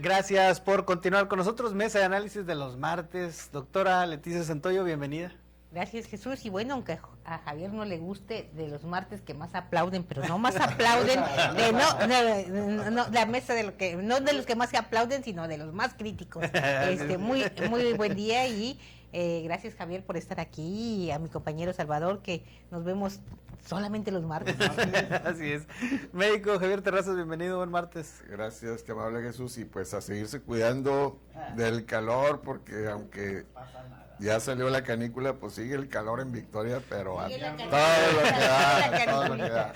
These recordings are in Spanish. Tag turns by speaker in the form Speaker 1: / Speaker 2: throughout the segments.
Speaker 1: Gracias por continuar con nosotros. Mesa de análisis de los martes. Doctora Leticia Santoyo, bienvenida.
Speaker 2: Gracias, Jesús. Y bueno, aunque a Javier no le guste, de los martes que más aplauden, pero no más aplauden de la mesa de lo que no de los que más se aplauden, sino de los más críticos. Muy buen día y gracias, Javier, por estar aquí, y a mi compañero Salvador, que nos vemos solamente los martes.
Speaker 1: Así es. Médico Javier Terrazas, bienvenido, buen martes.
Speaker 3: Gracias, que amable Jesús, y pues a seguirse cuidando del calor, porque aunque ya salió la canícula, pues sigue el calor en Victoria, pero todo lo que da.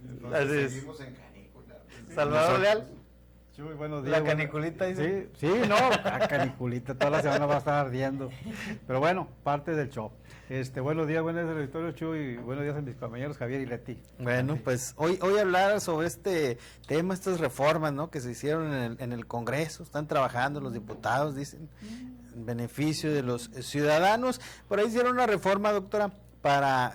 Speaker 1: Entonces, seguimos en canícula. Salvador Leal.
Speaker 4: Chuy, buenos días.
Speaker 1: La caniculita, dice.
Speaker 4: Sí, no, la caniculita, toda la semana va a estar ardiendo. Pero bueno, parte del show. Buenos días al auditorio, Chuy, y buenos días a mis compañeros Javier y Leti.
Speaker 1: Bueno, pues hoy hablar sobre este tema, estas reformas, ¿no?, que se hicieron en el Congreso. Están trabajando los diputados, dicen, en beneficio de los ciudadanos. Por ahí hicieron una reforma, doctora, para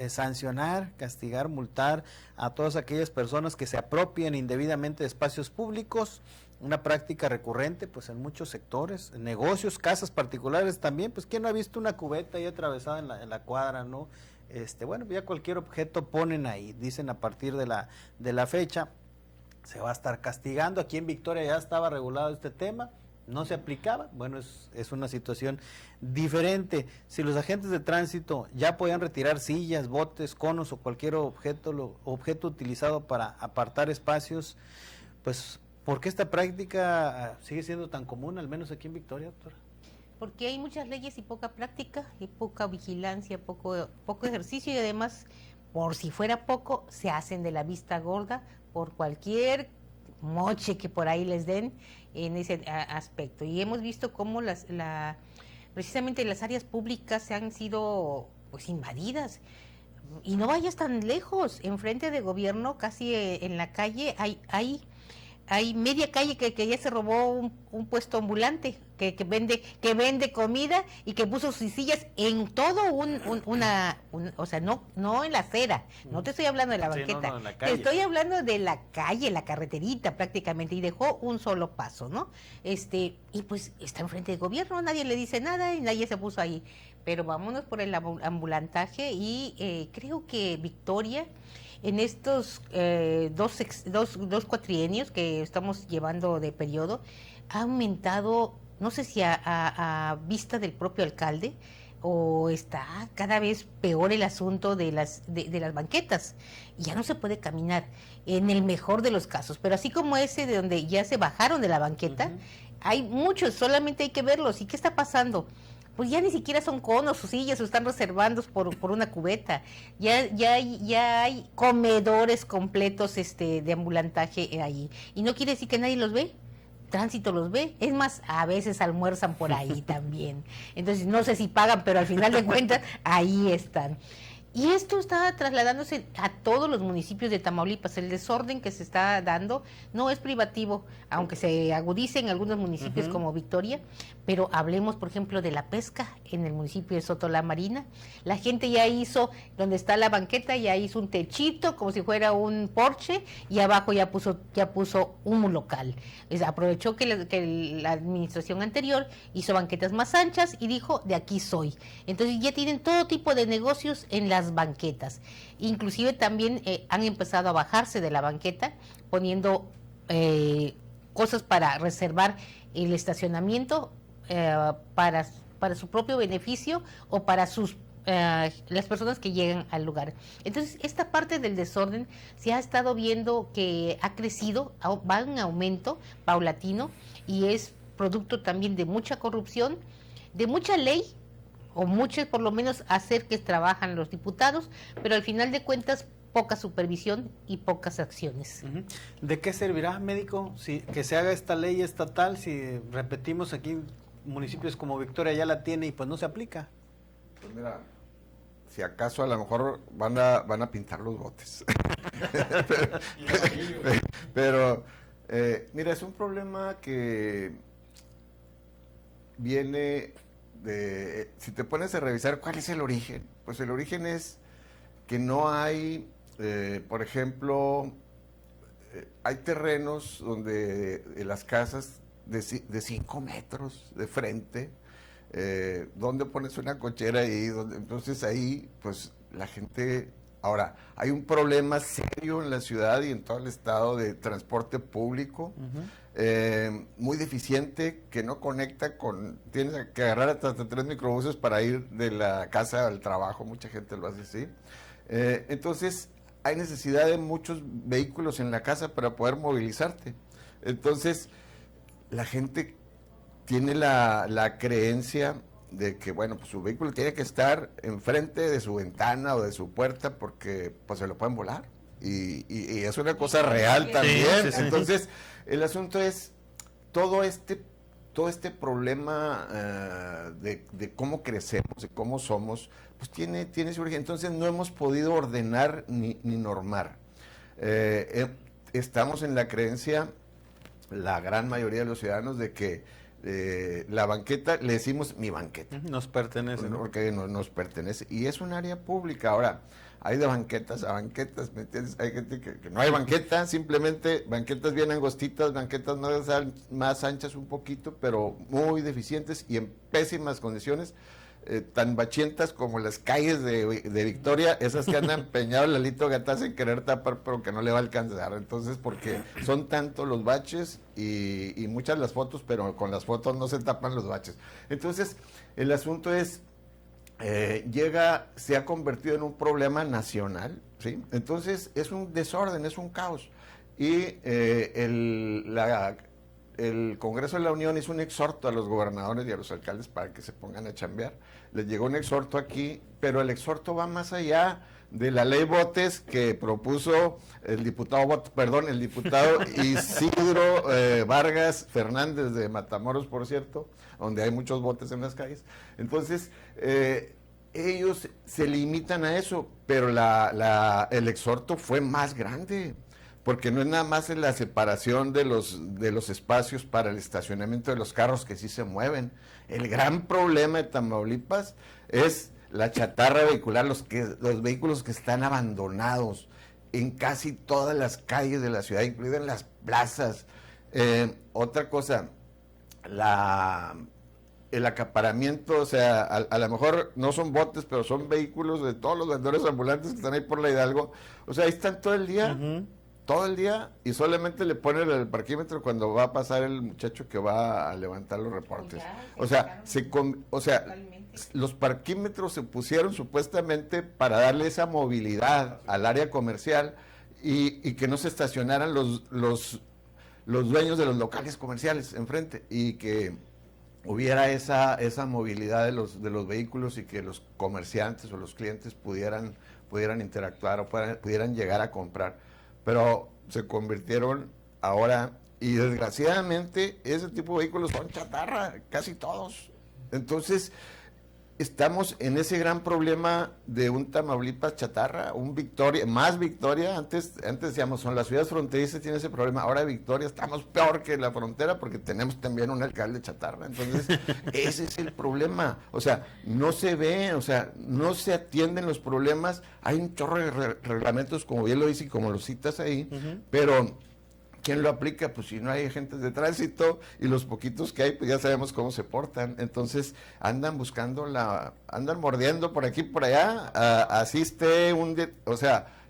Speaker 1: sancionar, castigar, multar a todas aquellas personas que se apropien indebidamente de espacios públicos, una práctica recurrente pues en muchos sectores, en negocios, casas particulares también. Pues quién no ha visto una cubeta ahí atravesada en la cuadra, ¿no? Bueno, ya cualquier objeto ponen ahí, dicen a partir de la fecha se va a estar castigando. Aquí en Victoria ya estaba regulado este tema, no se aplicaba. Bueno, es una situación diferente. Si los agentes de tránsito ya podían retirar sillas, botes, conos o cualquier objeto utilizado para apartar espacios, pues ¿por qué esta práctica sigue siendo tan común, al menos aquí en Victoria, doctora?
Speaker 2: Porque hay muchas leyes y poca práctica, y poca vigilancia, poco ejercicio, y además, por si fuera poco, se hacen de la vista gorda por cualquier moche que por ahí les den en ese aspecto. Y hemos visto cómo precisamente las áreas públicas se han sido pues invadidas. Y no vayas tan lejos, enfrente de gobierno, casi en la calle, hay media calle que ya se robó un puesto ambulante que vende comida y que puso sus sillas en todo o sea, no en la acera, no te estoy hablando de la banqueta,
Speaker 1: no,
Speaker 2: te estoy hablando de la calle, la carreterita prácticamente, y dejó un solo paso, ¿no? Y pues está enfrente de gobierno, nadie le dice nada y nadie se puso ahí. Pero vámonos por el ambulantaje, y creo que Victoria, en estos dos cuatrienios que estamos llevando de periodo, ha aumentado, no sé si a vista del propio alcalde, o está cada vez peor el asunto de las banquetas. Ya no se puede caminar, en el mejor de los casos, pero así como ese de donde ya se bajaron de la banqueta, hay muchos, solamente hay que verlos. ¿Y qué está pasando? Pues ya ni siquiera son conos o sillas, o están reservados por una cubeta. Ya hay comedores completos de ambulantaje ahí. Y no quiere decir que nadie los ve. Tránsito los ve. Es más, a veces almuerzan por ahí también. Entonces, no sé si pagan, pero al final de cuentas, ahí están. Y esto está trasladándose a todos los municipios de Tamaulipas. El desorden que se está dando no es privativo, aunque se agudice en algunos municipios como Victoria, pero hablemos, por ejemplo, de la pesca en el municipio de Soto La Marina. La gente ya hizo, donde está la banqueta, ya hizo un techito como si fuera un porche, y abajo ya puso un local. Aprovechó que la administración anterior hizo banquetas más anchas y dijo, de aquí soy. Entonces ya tienen todo tipo de negocios en las banquetas. Inclusive también han empezado a bajarse de la banqueta, poniendo cosas para reservar el estacionamiento para su propio beneficio o para las personas que llegan al lugar. Entonces, esta parte del desorden se ha estado viendo que ha crecido, va en aumento paulatino, y es producto también de mucha corrupción, de mucha ley, o muchos por lo menos hacer que trabajan los diputados, pero al final de cuentas poca supervisión y pocas acciones.
Speaker 1: ¿De qué servirá, médico, que se haga esta ley estatal si repetimos aquí municipios como Victoria ya la tiene y pues no se aplica?
Speaker 3: Pues mira, si acaso a lo mejor van a pintar los botes. pero mira, es un problema que viene si te pones a revisar cuál es el origen, pues el origen es que no hay, por ejemplo, hay terrenos donde las casas de 5 metros de frente. ¿Dónde pones una cochera ahí? Entonces ahí, pues la gente... Ahora, hay un problema serio en la ciudad y en todo el estado de transporte público, muy deficiente, que no conecta con... Tienes que agarrar hasta 3 microbuses para ir de la casa al trabajo, mucha gente lo hace así. Entonces, hay necesidad de muchos vehículos en la casa para poder movilizarte. Entonces, la gente tiene la creencia de que, bueno, pues su vehículo tiene que estar enfrente de su ventana o de su puerta porque pues se lo pueden volar. Y es una cosa real también. Sí. Entonces, el asunto es todo este problema de cómo crecemos, de cómo somos, pues tiene su origen. Entonces, no hemos podido ordenar ni normar. Estamos en la creencia, la gran mayoría de los ciudadanos, de que la banqueta, le decimos mi banqueta.
Speaker 1: Nos pertenece.
Speaker 3: Porque nos pertenece. Y es un área pública. Ahora, hay de banquetas a banquetas, ¿me entiendes? Hay gente que no hay banqueta, simplemente banquetas bien angostitas, banquetas más anchas un poquito, pero muy deficientes y en pésimas condiciones. Tan bachientas como las calles de Victoria, esas que han empeñado Lalito Gataz en querer tapar, pero que no le va a alcanzar. Entonces, porque son tantos los baches y muchas las fotos, pero con las fotos no se tapan los baches. Entonces, el asunto es, se ha convertido en un problema nacional, ¿sí? Entonces, es un desorden, es un caos. Y el Congreso de la Unión hizo un exhorto a los gobernadores y a los alcaldes para que se pongan a chambear. Les llegó un exhorto aquí, pero el exhorto va más allá de la ley Botes que propuso el diputado Isidro Vargas Fernández de Matamoros, por cierto, donde hay muchos botes en las calles. Entonces, ellos se limitan a eso, pero el exhorto fue más grande. Porque no es nada más en la separación de los espacios para el estacionamiento de los carros que sí se mueven. El gran problema de Tamaulipas es la chatarra vehicular, los vehículos que están abandonados en casi todas las calles de la ciudad, incluidas en las plazas. Otra cosa, el acaparamiento, o sea, a lo mejor no son botes, pero son vehículos de todos los vendedores ambulantes que están ahí por la Hidalgo. O sea, ahí están todo el día. Todo el día, y solamente le ponen el parquímetro cuando va a pasar el muchacho que va a levantar los reportes. O sea, los parquímetros se pusieron supuestamente para darle esa movilidad al área comercial y que no se estacionaran los dueños de los locales comerciales enfrente y que hubiera esa movilidad de los vehículos y que los comerciantes o los clientes pudieran interactuar o pudieran llegar a comprar. Pero se convirtieron ahora, y desgraciadamente ese tipo de vehículos son chatarra, casi todos. Entonces, estamos en ese gran problema de un Tamaulipas chatarra, más Victoria. Antes decíamos, son las ciudades fronterizas tienen ese problema, ahora Victoria estamos peor que la frontera porque tenemos también un alcalde chatarra. Entonces, ese es el problema. O sea, no se ve, o sea, no se atienden los problemas. Hay un chorro de reglamentos, como bien lo dice y como lo citas ahí, pero ¿quién lo aplica? Pues si no hay agentes de tránsito y los poquitos que hay, pues ya sabemos cómo se portan. Entonces andan andan mordiendo por aquí y por allá. Asiste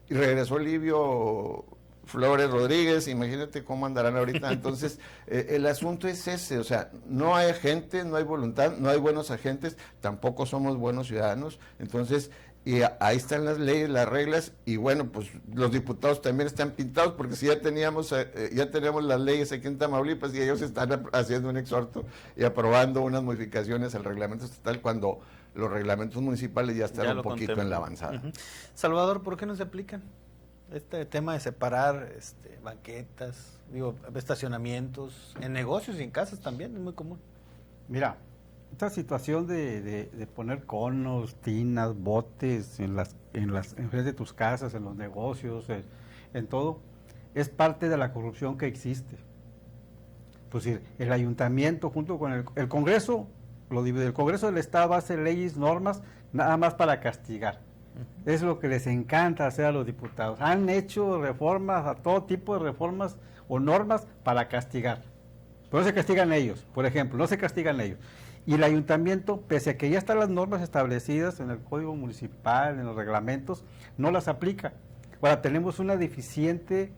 Speaker 3: y regresó Livio Flores Rodríguez, imagínate cómo andarán ahorita. Entonces, el asunto es ese, o sea, no hay agentes, no hay voluntad, no hay buenos agentes, tampoco somos buenos ciudadanos. Entonces, y ahí están las leyes, las reglas, y bueno, pues los diputados también están pintados, porque si ya teníamos las leyes aquí en Tamaulipas y ellos están haciendo un exhorto y aprobando unas modificaciones al reglamento estatal cuando los reglamentos municipales ya están un poquito en la avanzada.
Speaker 1: Salvador, ¿por qué no se aplican este tema de separar banquetas, estacionamientos, en negocios y en casas también? Es muy común.
Speaker 4: Mira, esta situación de poner conos, tinas, botes enfrente de tus casas, en los negocios, en todo, es parte de la corrupción que existe. Pues el ayuntamiento junto con el Congreso, lo divide. El Congreso del Estado hace leyes, normas, nada más para castigar. Es lo que les encanta hacer a los diputados. Han hecho reformas, a todo tipo de reformas o normas para castigar. pero no se castigan ellos, por ejemplo, no se castigan ellos. Y el ayuntamiento, pese a que ya están las normas establecidas en el Código Municipal, en los reglamentos, no las aplica. Ahora, tenemos una deficiente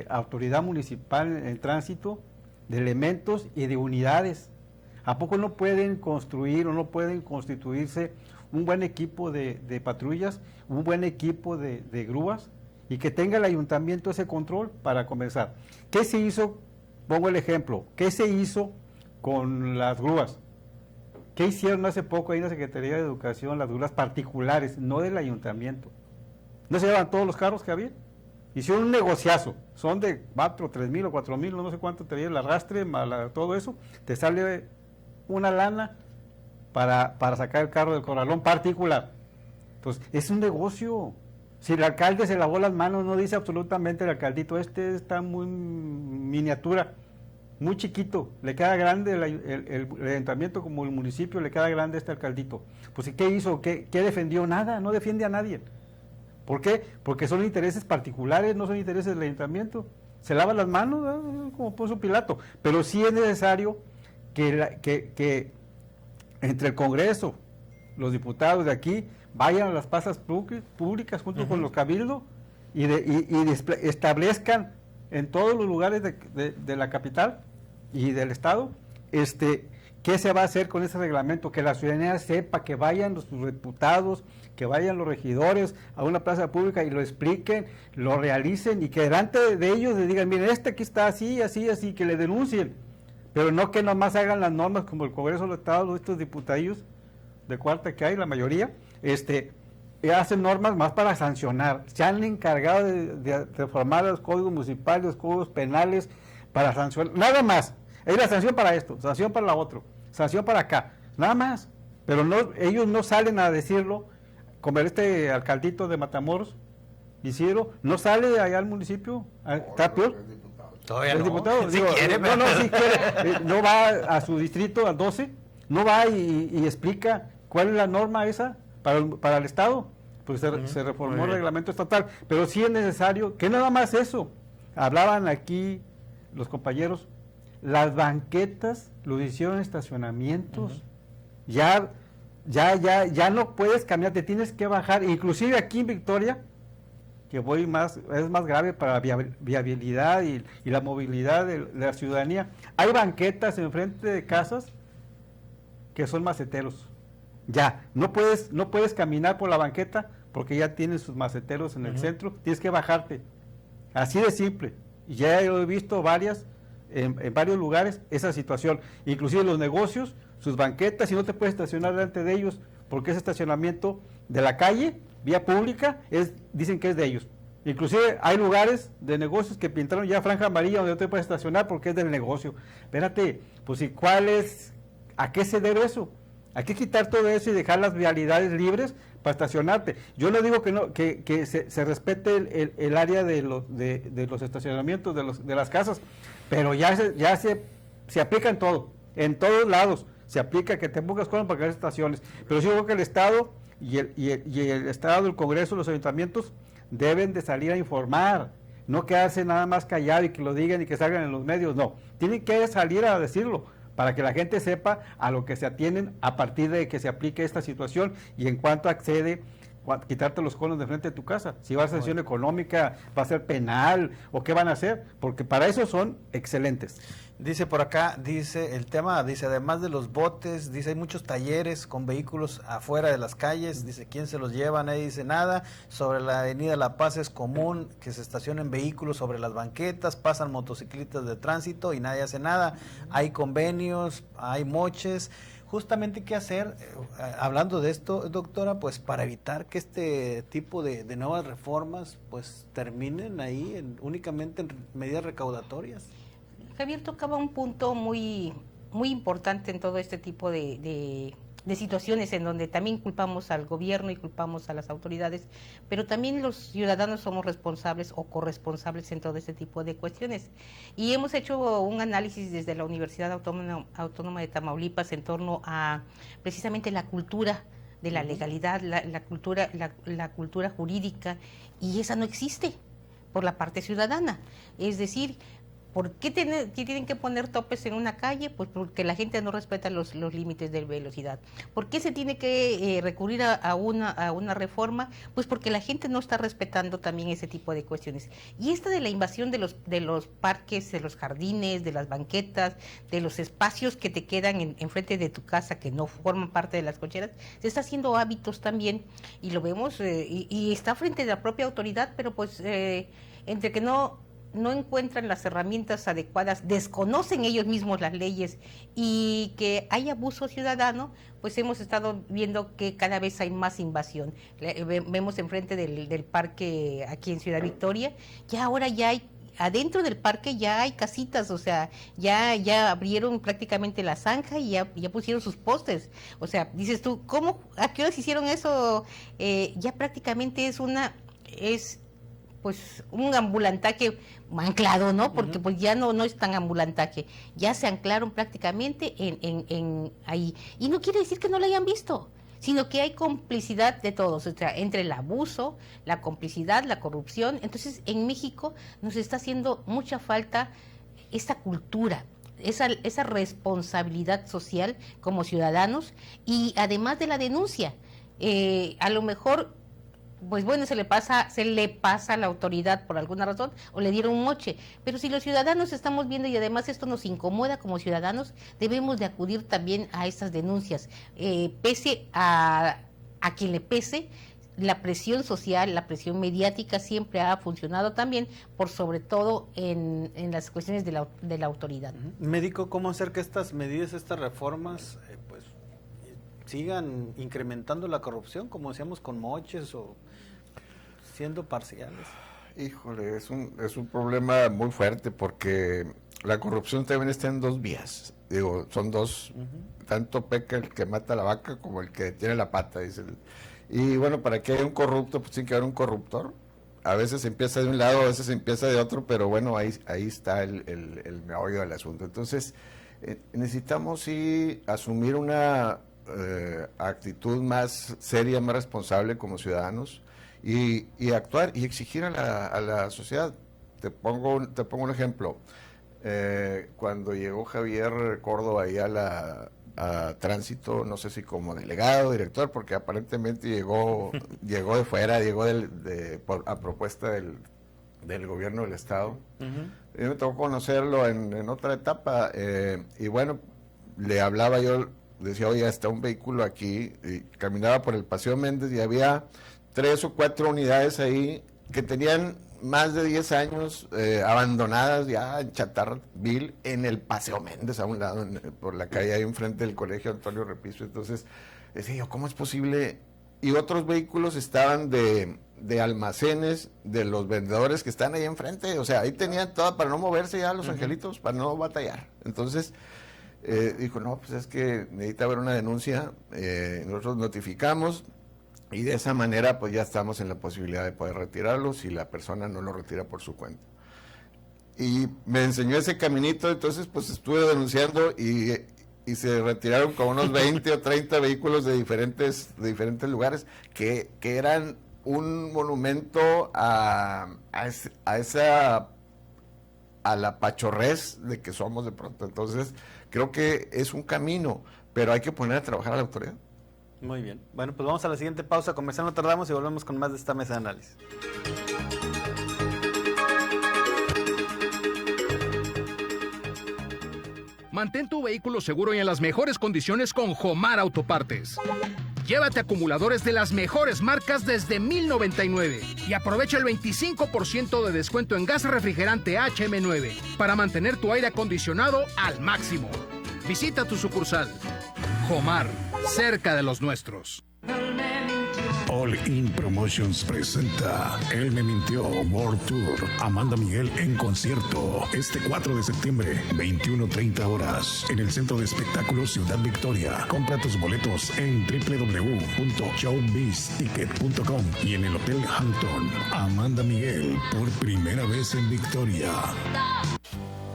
Speaker 4: autoridad municipal en tránsito de elementos y de unidades. ¿A poco no pueden construir o no pueden constituirse un buen equipo de patrullas, un buen equipo de grúas, y que tenga el ayuntamiento ese control para comenzar? ¿Qué se hizo? Pongo el ejemplo. ¿Qué se hizo con las grúas? ¿Qué hicieron hace poco ahí en la Secretaría de Educación, las grúas particulares, no del ayuntamiento? ¿No se llevan todos los carros que había? Hicieron un negociazo, son de 4, 3 mil o 4 mil, no sé cuánto te lleva el arrastre, todo eso, te sale una lana para sacar el carro del corralón particular. Entonces, es un negocio. Si el alcalde se lavó las manos, no dice absolutamente el alcaldito, está muy miniatura, muy chiquito, le queda grande el ayuntamiento como el municipio, le queda grande este alcaldito. Pues ¿qué hizo? ¿Qué defendió? Nada, no defiende a nadie. ¿Por qué? Porque son intereses particulares, no son intereses del ayuntamiento. Se lava las manos, ¿no? Como Poncio Pilato. Pero sí es necesario que entre el Congreso, los diputados de aquí, vayan a las plazas públicas junto con los cabildos y establezcan en todos los lugares de la capital y del estado qué se va a hacer con ese reglamento, que la ciudadanía sepa, que vayan los diputados, que vayan los regidores a una plaza pública y lo expliquen, lo realicen, y que delante de ellos les digan, miren, aquí está así, así, así, que le denuncien, pero no que nomás hagan las normas como el Congreso de los Estados, estos diputadillos de cuarta que hay, la mayoría, hacen normas más para sancionar. Se han encargado de reformar los códigos municipales, los códigos penales para sancionar, nada más. Hay la sanción para esto, sanción para la otro, sanción para acá, nada más. Pero no, ellos no salen a decirlo, como este alcaldito de Matamoros, Isidro, no sale allá al municipio, está peor.
Speaker 1: Todavía
Speaker 4: el
Speaker 1: no.
Speaker 4: diputado,
Speaker 1: Si
Speaker 4: digo,
Speaker 1: quiere,
Speaker 4: no, si quiere, no va a su distrito, al 12, no va y explica cuál es la norma esa para el Estado. Pues se reformó el reglamento estatal, pero sí es necesario, que nada más eso. Hablaban aquí los compañeros, las banquetas lo hicieron estacionamientos, ya no puedes caminar, te tienes que bajar, inclusive aquí en Victoria, que es más grave para la viabilidad y la movilidad de la ciudadanía. Hay banquetas enfrente de casas que son maceteros. Ya, no puedes caminar por la banqueta porque ya tienen sus maceteros en el centro, tienes que bajarte. Así de simple. Y ya he visto en varios lugares esa situación. Inclusive los negocios, sus banquetas, y no te puedes estacionar delante de ellos porque ese estacionamiento de la calle, vía pública, dicen que es de ellos. Inclusive hay lugares de negocios que pintaron ya franja amarilla donde no te puedes estacionar porque es del negocio. Espérate, pues ¿y a qué se debe eso? Hay que quitar todo eso y dejar las vialidades libres para estacionarte. Yo no digo que se respete el área de los estacionamientos de las casas, pero ya se aplica en todos lados. Se aplica que te pongas con para que haya estaciones. Pero sí creo que el Estado y el Estado, el Congreso, los ayuntamientos deben de salir a informar, no quedarse nada más callado y que lo digan y que salgan en los medios. No, tienen que salir a decirlo, para que la gente sepa a lo que se atienen a partir de que se aplique esta situación y en cuanto accede, quitarte los conos de frente de tu casa. Si va a ser sanción económica, va a ser penal, o qué van a hacer, porque para eso son excelentes.
Speaker 1: Dice por acá, además de los botes, dice, hay muchos talleres con vehículos afuera de las calles, dice, ¿quién se los lleva? Nadie dice nada. Sobre la avenida La Paz es común que se estacionen vehículos sobre las banquetas, pasan motocicletas de tránsito y nadie hace nada. Hay convenios, hay moches. Justamente, ¿qué hacer? Hablando de esto, doctora, pues para evitar que este tipo de nuevas reformas pues terminen ahí únicamente en medidas recaudatorias.
Speaker 2: Javier tocaba un punto muy, muy importante en todo este tipo de situaciones en donde también culpamos al gobierno y culpamos a las autoridades, pero también los ciudadanos somos responsables o corresponsables en todo este tipo de cuestiones. Y hemos hecho un análisis desde la Universidad Autónoma de Tamaulipas en torno a precisamente la cultura de la legalidad, la cultura jurídica, y esa no existe por la parte ciudadana. Es decir, ¿por qué tienen que poner topes en una calle? Pues porque la gente no respeta los límites de velocidad. ¿Por qué se tiene que recurrir a una reforma? Pues porque la gente no está respetando también ese tipo de cuestiones. Y esta de la invasión de los parques, de los jardines, de las banquetas, de los espacios que te quedan enfrente de tu casa que no forman parte de las cocheras, se está haciendo hábitos también, y lo vemos, y está frente a la propia autoridad, pero pues entre que no encuentran las herramientas adecuadas, desconocen ellos mismos las leyes y que hay abuso ciudadano, pues hemos estado viendo que cada vez hay más invasión. Vemos enfrente del parque aquí en Ciudad Victoria, ya ahora ya hay, adentro del parque ya hay casitas, o sea, ya abrieron prácticamente la zanja y ya pusieron sus postes. O sea, dices tú, ¿cómo? ¿A qué horas hicieron eso? Ya prácticamente es pues un ambulantaje anclado, ¿no? Porque pues ya no es tan ambulantaje, ya se anclaron prácticamente en ahí. Y no quiere decir que no lo hayan visto, sino que hay complicidad de todos, o sea, entre el abuso, la complicidad, la corrupción. Entonces, en México nos está haciendo mucha falta esta cultura, esa responsabilidad social como ciudadanos, y además de la denuncia. A lo mejor, pues bueno, se le pasa a la autoridad por alguna razón, o le dieron un moche, pero si los ciudadanos estamos viendo y además esto nos incomoda como ciudadanos, debemos de acudir también a estas denuncias, pese a quien le pese. La presión social, la presión mediática siempre ha funcionado también, por sobre todo en las cuestiones de la autoridad.
Speaker 1: Médico, ¿cómo hacer que estas medidas, estas reformas, pues sigan incrementando la corrupción, como decíamos, con moches o siendo parciales?
Speaker 3: Híjole, es un problema muy fuerte, porque la corrupción también está en dos vías. Digo, son dos, tanto peca el que mata a la vaca como el que tiene la pata, dice. Y bueno, para que haya un corrupto, pues tiene que haber un corruptor. A veces empieza de un lado, a veces empieza de otro, pero bueno, ahí está el meollo del asunto. Entonces, necesitamos sí asumir una actitud más seria, más responsable como ciudadanos, y actuar y exigir a la sociedad. Te pongo un ejemplo. Cuando llegó Javier Córdoba ahí a Tránsito, no sé si como delegado, director, porque aparentemente llegó de fuera, a propuesta del gobierno del estado. Y me tocó conocerlo en otra etapa, y bueno, le hablaba yo, decía, oye, está un vehículo aquí, y caminaba por el Paseo Méndez y había 3 o 4 unidades ahí que tenían más de 10 años abandonadas ya en chatarra vil en el Paseo Méndez, a un lado, por la calle ahí enfrente del colegio Antonio Repiso. Entonces decía yo, ¿cómo es posible? Y otros vehículos estaban de almacenes de los vendedores que están ahí enfrente, o sea, ahí tenían todo para no moverse ya los angelitos, para no batallar. Entonces dijo, no, pues es que necesita haber una denuncia, nosotros notificamos, y de esa manera pues ya estamos en la posibilidad de poder retirarlo si la persona no lo retira por su cuenta. Y me enseñó ese caminito, entonces pues estuve denunciando y se retiraron como unos 20 o 30 vehículos de diferentes lugares que eran un monumento a la pachorrez de que somos de pronto. Entonces creo que es un camino, pero hay que poner a trabajar a la autoridad.
Speaker 1: Muy bien. Bueno, pues vamos a la siguiente pausa comercial, no tardamos, y volvemos con más de esta mesa de análisis.
Speaker 5: Mantén tu vehículo seguro y en las mejores condiciones con Jomar Autopartes. Llévate acumuladores de las mejores marcas desde $1,099 y aprovecha el 25% de descuento en gas refrigerante HM9 para mantener tu aire acondicionado al máximo. Visita tu sucursal. Jomar, cerca de los nuestros.
Speaker 6: All In Promotions presenta Él me mintió World Tour. Amanda Miguel en concierto este 4 de septiembre, 21:30 horas, en el Centro de Espectáculos Ciudad Victoria. Compra tus boletos en www.showbizticket.com y en el Hotel Hampton. Amanda Miguel, por primera vez en Victoria.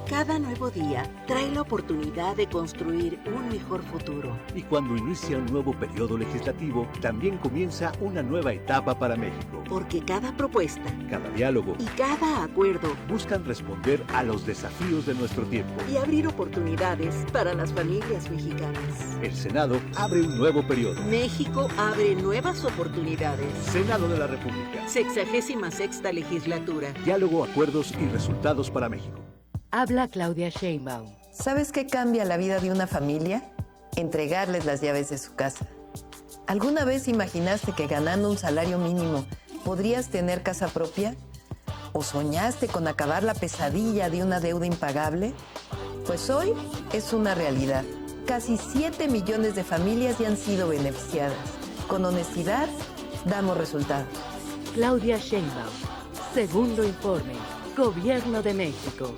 Speaker 7: Cada nuevo día trae la oportunidad de construir un mejor futuro.
Speaker 8: Y cuando inicia un nuevo periodo legislativo, también comienza una nueva etapa para México.
Speaker 7: Porque cada propuesta,
Speaker 8: cada diálogo
Speaker 7: y cada acuerdo
Speaker 8: buscan responder a los desafíos de nuestro tiempo
Speaker 7: y abrir oportunidades para las familias mexicanas.
Speaker 8: El Senado abre un nuevo periodo.
Speaker 7: México abre nuevas oportunidades.
Speaker 8: Senado de la República.
Speaker 7: 66ª legislatura.
Speaker 8: Diálogo, acuerdos y resultados para México.
Speaker 9: Habla Claudia Sheinbaum.
Speaker 10: ¿Sabes qué cambia la vida de una familia? Entregarles las llaves de su casa. ¿Alguna vez imaginaste que ganando un salario mínimo podrías tener casa propia? ¿O soñaste con acabar la pesadilla de una deuda impagable? Pues hoy es una realidad. Casi 7 millones de familias ya han sido beneficiadas. Con honestidad, damos resultados.
Speaker 9: Claudia Sheinbaum. Segundo informe. Gobierno de México.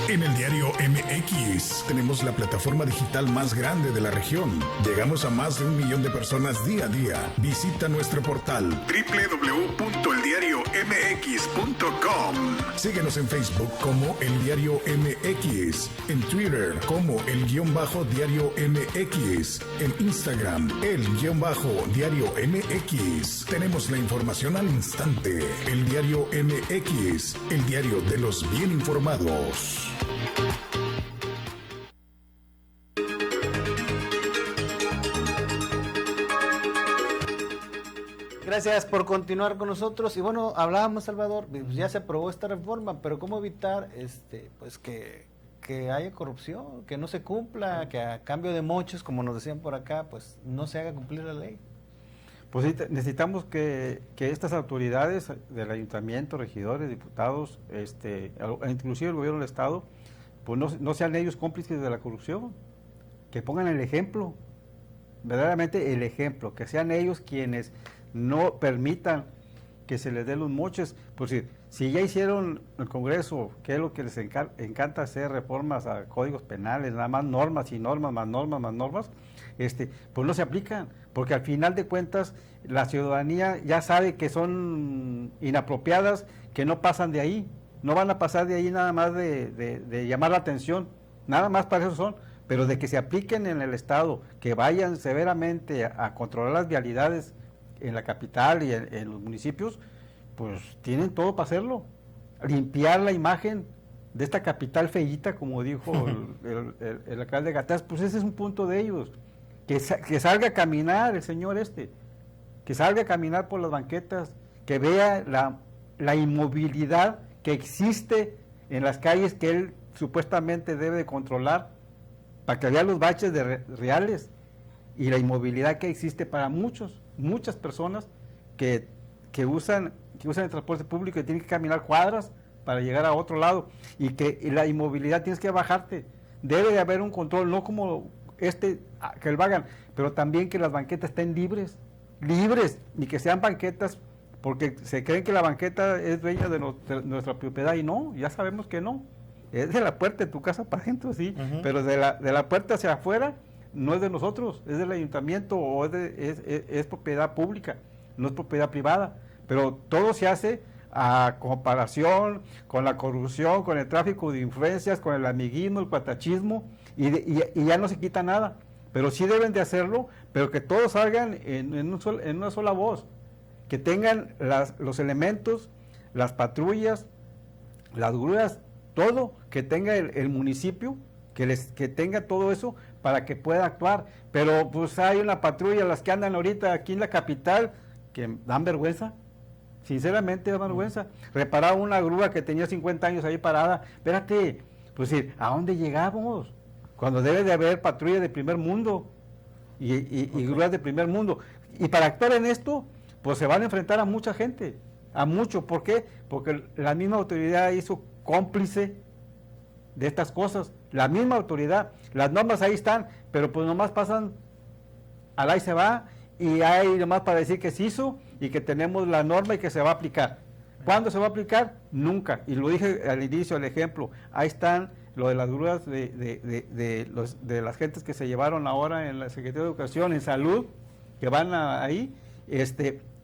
Speaker 6: En el diario MX tenemos la plataforma digital más grande de la región. Llegamos a más de 1 millón de personas día a día. Visita nuestro portal www.eldiariomx.com. Síguenos en Facebook como El Diario MX, en Twitter como El_Diario MX, en Instagram El_Diario MX. Tenemos la información al instante. El Diario MX, el diario de los bien informados.
Speaker 1: Gracias por continuar con nosotros. Y bueno, hablábamos, Salvador, pues ya se aprobó esta reforma, pero ¿cómo evitar pues que haya corrupción, que no se cumpla, que a cambio de mochos, como nos decían por acá, pues no se haga cumplir la ley?
Speaker 4: Pues sí, necesitamos que estas autoridades del ayuntamiento, regidores, diputados, inclusive el gobierno del estado, pues no sean ellos cómplices de la corrupción, que pongan el ejemplo, verdaderamente el ejemplo, que sean ellos quienes no permitan que se les den los moches. Pues si ya hicieron el Congreso, que es lo que les encanta hacer, reformas a códigos penales, nada más normas y normas, más normas, más normas, pues no se aplican, porque al final de cuentas la ciudadanía ya sabe que son inapropiadas, que no pasan de ahí, no van a pasar de ahí nada más de llamar la atención, nada más para eso son, pero de que se apliquen en el Estado, que vayan severamente a controlar las vialidades en la capital y en los municipios, pues tienen todo para hacerlo. Limpiar la imagen de esta capital feíta, como dijo el alcalde de Gataz, pues ese es un punto de ellos. Que salga a caminar el señor que salga a caminar por las banquetas, que vea la inmovilidad que existe en las calles que él supuestamente debe de controlar, para que vea los baches reales y la inmovilidad que existe para muchas personas que usan el transporte público y tienen que caminar cuadras para llegar a otro lado, y que la inmovilidad tienes que bajarte. Debe de haber un control, no como que lo hagan, pero también que las banquetas estén libres, y que sean banquetas, porque se creen que la banqueta es dueña de nuestra propiedad, y no, ya sabemos que no. Es de la puerta de tu casa para adentro, sí, pero de la puerta hacia afuera no es de nosotros, es del ayuntamiento, o es propiedad pública, no es propiedad privada. Pero todo se hace a comparación con la corrupción, con el tráfico de influencias, con el amiguismo, el cuatachismo, y ya no se quita nada. Pero sí deben de hacerlo, pero que todos salgan en una sola voz, que tengan los elementos, las patrullas, las grúas, todo, que tenga el municipio, que tenga todo eso para que pueda actuar. Pero pues hay una patrulla, las que andan ahorita aquí en la capital, que dan vergüenza, sinceramente dan vergüenza. Reparar una grúa que tenía 50 años ahí parada, espérate, pues ¿a dónde llegamos? Cuando debe de haber patrullas de primer mundo y grúas de primer mundo. Y para actuar en esto, pues se van a enfrentar a mucha gente, ¿por qué? Porque la misma autoridad hizo cómplice de estas cosas, la misma autoridad, las normas ahí están, pero pues nomás pasan al ahí se va, y hay nomás para decir que se hizo y que tenemos la norma y que se va a aplicar. ¿Cuándo se va a aplicar? Nunca. Y lo dije al inicio, el ejemplo, ahí están lo de las grúas de las gentes que se llevaron ahora en la Secretaría de Educación, en Salud, que van ahí,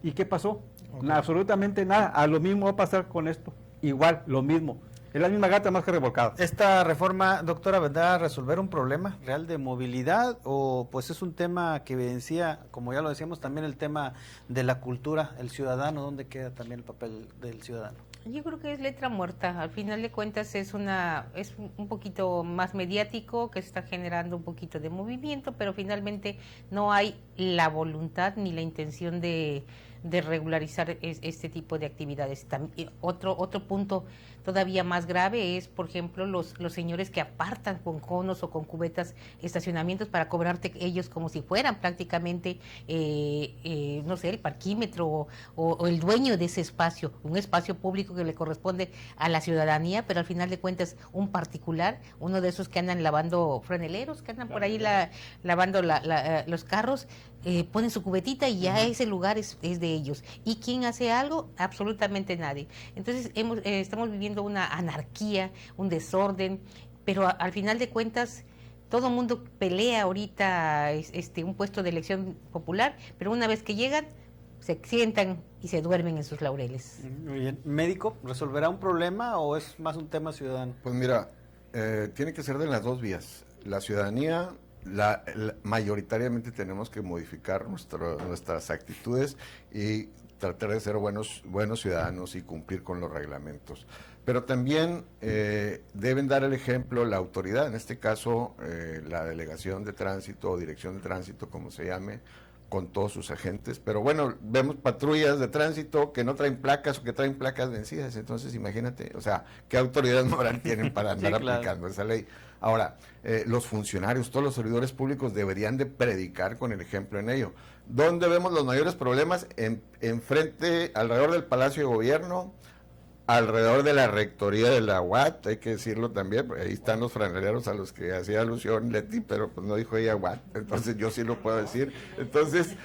Speaker 4: ¿y qué pasó? Okay. Absolutamente nada. A lo mismo va a pasar con esto, igual, lo mismo. Es la misma gata más que revolcada.
Speaker 1: ¿Esta reforma, doctora, vendrá a resolver un problema real de movilidad o pues es un tema que evidencia, como ya lo decíamos, también el tema de la cultura, el ciudadano? ¿Dónde queda también el papel del ciudadano?
Speaker 2: Yo creo que es letra muerta. Al final de cuentas es un poquito más mediático, que está generando un poquito de movimiento, pero finalmente no hay la voluntad ni la intención de regularizar este tipo de actividades. Otro punto todavía más grave es, por ejemplo, los señores que apartan con conos o con cubetas estacionamientos para cobrarte ellos como si fueran prácticamente, no sé, el parquímetro o el dueño de ese espacio, un espacio público que le corresponde a la ciudadanía, pero al final de cuentas un particular, uno de esos que andan lavando franeleros, que andan por ahí lavando los carros, ponen su cubetita y ya ese lugar es de ellos. ¿Y quién hace algo? Absolutamente nadie. Entonces estamos viviendo una anarquía, un desorden, pero al final de cuentas todo el mundo pelea ahorita un puesto de elección popular, pero una vez que llegan se sientan y se duermen en sus laureles.
Speaker 1: Muy bien. ¿Médico resolverá un problema o es más un tema ciudadano?
Speaker 3: Pues mira, tiene que ser de las dos vías. La ciudadanía, mayoritariamente tenemos que modificar nuestras actitudes y tratar de ser buenos ciudadanos y cumplir con los reglamentos. Pero también deben dar el ejemplo la autoridad, en este caso la delegación de tránsito o dirección de tránsito, como se llame, con todos sus agentes. Pero bueno, vemos patrullas de tránsito que no traen placas o que traen placas vencidas. Entonces imagínate, o sea, ¿qué autoridad moral tienen para andar aplicando esa ley? Ahora, los funcionarios, todos los servidores públicos deberían de predicar con el ejemplo en ello. ¿Dónde vemos los mayores problemas? Enfrente, alrededor del Palacio de Gobierno, alrededor de la rectoría de la UAT, hay que decirlo también, ahí están los franeleros a los que hacía alusión Leti, pero pues no dijo ella UAT, entonces yo sí lo puedo decir. Entonces,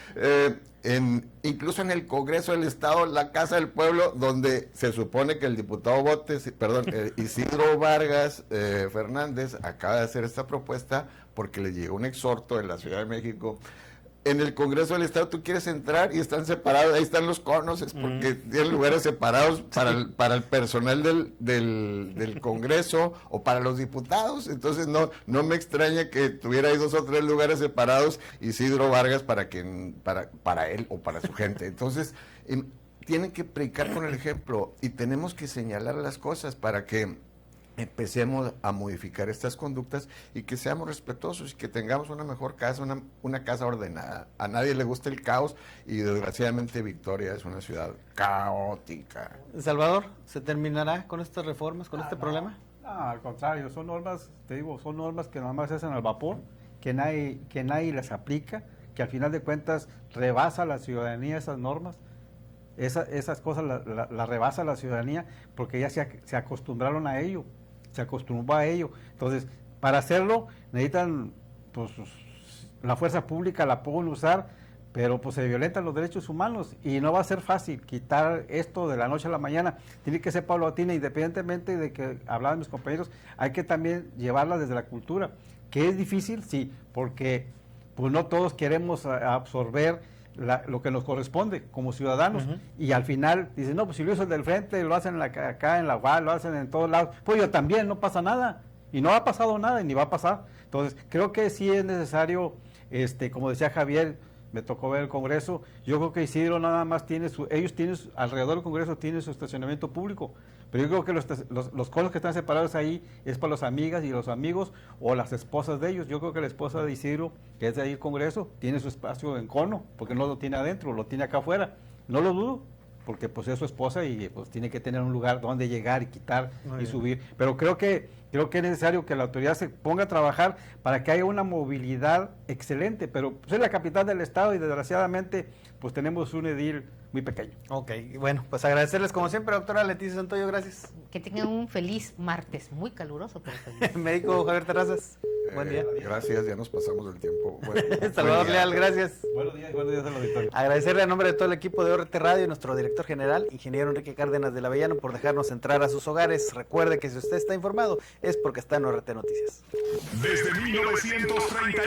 Speaker 3: incluso en el Congreso del Estado, la Casa del Pueblo, donde se supone que el diputado Isidro Vargas Fernández acaba de hacer esta propuesta porque le llegó un exhorto de la Ciudad de México. En el Congreso del Estado tú quieres entrar y están separados, ahí están los conos, es porque tienen lugares separados para el personal del Congreso o para los diputados. Entonces no me extraña que tuviera ahí 2 o 3 lugares separados Isidro Vargas para él o para su gente. Entonces tienen que predicar con el ejemplo y tenemos que señalar las cosas para que empecemos a modificar estas conductas y que seamos respetuosos y que tengamos una mejor casa, una casa ordenada. A nadie le gusta el caos y desgraciadamente Victoria es una ciudad caótica.
Speaker 1: Salvador, ¿se terminará con estas reformas, con este problema?
Speaker 4: No, al contrario, son normas, te digo, son normas que nada más se hacen al vapor, que nadie las aplica, que al final de cuentas rebasa la ciudadanía esas normas. Esas cosas las rebasa la ciudadanía porque ya se acostumbraron a ello, se acostumbró a ello. Entonces, para hacerlo necesitan, pues, la fuerza pública la pueden usar, pero pues se violentan los derechos humanos y no va a ser fácil quitar esto de la noche a la mañana. Tiene que ser paulatina, independientemente de que hablaban mis compañeros, hay que también llevarla desde la cultura, que es difícil, sí, porque pues no todos queremos absorber lo que nos corresponde como ciudadanos, y al final dicen, no, pues si lo hizo el del frente, lo hacen acá en la UAL, lo hacen en todos lados, pues yo también, no pasa nada, y no ha pasado nada y ni va a pasar. Entonces creo que sí es necesario, como decía Javier, me tocó ver el Congreso, yo creo que Isidro nada más ellos tienen, alrededor del Congreso tienen su estacionamiento público, pero yo creo que los conos que están separados ahí es para las amigas y los amigos o las esposas de ellos. Yo creo que la esposa de Isidro, que es de ahí el Congreso, tiene su espacio en cono, porque no lo tiene adentro, lo tiene acá afuera. No lo dudo, porque pues es su esposa y pues tiene que tener un lugar donde llegar y quitar y subir. Pero creo que es necesario que la autoridad se ponga a trabajar para que haya una movilidad excelente, pero pues, es la capital del estado y desgraciadamente pues tenemos un edil muy pequeño.
Speaker 1: Ok, bueno, pues agradecerles como siempre, doctora Leticia Santoyo, gracias.
Speaker 2: Que tengan un feliz martes, muy caluroso, pero feliz.
Speaker 1: Médico Javier Terrazas, buen día.
Speaker 3: Gracias, ya nos pasamos del tiempo.
Speaker 1: Salvador Leal, gracias.
Speaker 4: Buenos días al auditorio.
Speaker 1: Agradecerle a nombre de todo el equipo de ORT Radio y nuestro director general, ingeniero Enrique Cárdenas del Avellano, por dejarnos entrar a sus hogares. Recuerde que si usted está informado, es porque está en ORT Noticias.
Speaker 6: Desde 1930